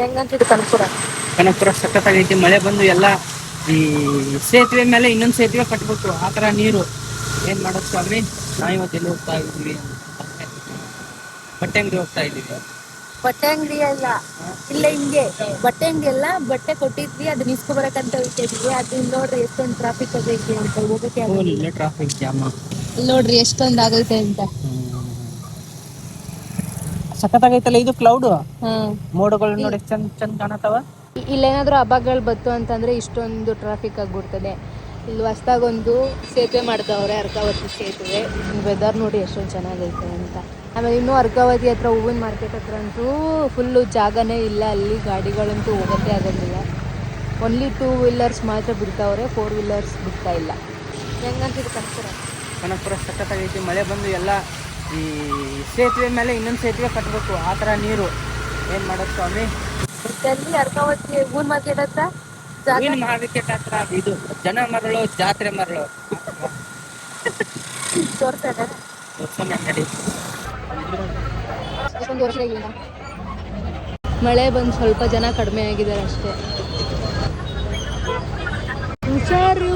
ಹೆಂಗಂತಿದ್ದು ಕನಕಪುರ? ಕನಕಪುರ ಸಖತ್ತಾಗೈತಿ. ಮಳೆ ಬಂದು ಎಲ್ಲ ಈ ಸೇತುವೆ ಮೇಲೆ ಇನ್ನೊಂದು ಸೇತುವೆ ಕಟ್ಬಿಟ್ರು, ಆ ಥರ ನೀರು. ಏನು ಮಾಡೋದು ಸ್ವಾಮಿ? ನಾವು ಇವತ್ತು ಎಲ್ಲಿ ಹೋಗ್ತಾ ಇದ್ದೀವಿ? ಬಟ್ಟೆ ಅಂಗಡಿ ಹೋಗ್ತಾ ಇದ್ದೀವಿ. ಬಟ್ಟೆ ಅಂಗಡಿ ಅಲ್ಲ, ಇಲ್ಲ ಹಿಂಗೆ ಬಟ್ಟೆ ಅಂಗಡಿ ಎಲ್ಲ ಬಟ್ಟೆ ಕೊಟ್ಟಿದ್ವಿ, ಅದನ್ನ ಇಸ್ಕೊಬರಕಂತ ಹೋಗ್ತಿದ್ವಿ. ಅದು ನೋಡ್ರಿ ಎಷ್ಟೊಂದು ಟ್ರಾಫಿಕ್ ಆಗೈತೆ ಅಂತ ಹೋಗಕ್ಕೆ ಫುಲ್ ಟ್ರಾಫಿಕ್ ಜಾಮ್. ನೋಡ್ರಿ ಎಷ್ಟೊಂದು ಆಗೈತೆ ಅಂತ. ಸಖತ್ತಾಗೈತಲ್ಲ ಇದು ಕ್ಲೌಡ್. ಮೋಡಗಳು ನೋಡಿ ಎಷ್ಟು ಚಂದ ಚಂದ ಕಾಣತಾವ. ಇಲ್ಲೇನಾದ್ರೂ ಹಬ್ಬಗಳು ಬತ್ತು ಅಂತಂದ್ರೆ ಇಷ್ಟೊಂದು ಟ್ರಾಫಿಕ್ ಆಗ್ಬಿಡ್ತದೆ. ಇಲ್ಲಿ ಹೊಸ್ದಾಗೊಂದು ಸೇತುವೆ ಮಾಡ್ದವ್ರೆ, ಅರ್ಕಾವತಿ ಸೇತುವೆ. ವೆದರ್ ನೋಡಿ ಎಷ್ಟೊಂದು ಚೆನ್ನಾಗೈತೆ ಅಂತ. ಆಮೇಲೆ ಇನ್ನೂ ಅರ್ಕಾವತಿ ಹತ್ರ ಹೂವಿನ ಮಾರ್ಕೆಟ್ ಹತ್ರ ಅಂತೂ ಫುಲ್ಲು ಜಾಗನೇ ಇಲ್ಲ, ಅಲ್ಲಿ ಗಾಡಿಗಳಂತೂ ಹೋಗೋಕ್ಕೆ ಆಗೋದಿಲ್ಲ. ಓನ್ಲಿ 2 ವೀಲರ್ಸ್ ಮಾತ್ರ ಬಿಡ್ತಾವ್ರೆ, 4 ವೀಲರ್ಸ್ ಬಿಡ್ತಾ ಇಲ್ಲ. ಹೆಂಗಂತಿದ್ದು ಕನಕಪುರ? ಕನಕಪುರ ಸಖತ್ತಾಗೈತಿ. ಮಳೆ ಬಂದು ಎಲ್ಲ ಈ ಸೇತುವೆ ಮೇಲೆ ಇನ್ನೊಂದು ಸೇತುವೆ ಕಟ್ಟಬೇಕು, ಆ ಥರ ನೀರು. ಏನು ಮಾಡೋದು ಸ್ವಾಮಿ? ಎಲ್ಲಿ? ಅರ್ಕಾವತಿ ಹೂವಿನ ಮಾರ್ಕೆಟ್ ಹತ್ರ, ಹೂವಿನ ಮಾರ್ಕೆಟ್ ಹತ್ರ. ಇದು ಜನ ಮರಳು, ಜಾತ್ರೆ ಮರಳು. ತೋರ್ಸೋಣ ನಡಿ. ಮಳೆ ಬಂದು ಸ್ವಲ್ಪ ಜನ ಕಡಿಮೆ ಆಗಿದ್ದಾರೆ ಅಷ್ಟೇ. ಹುಷಾರು.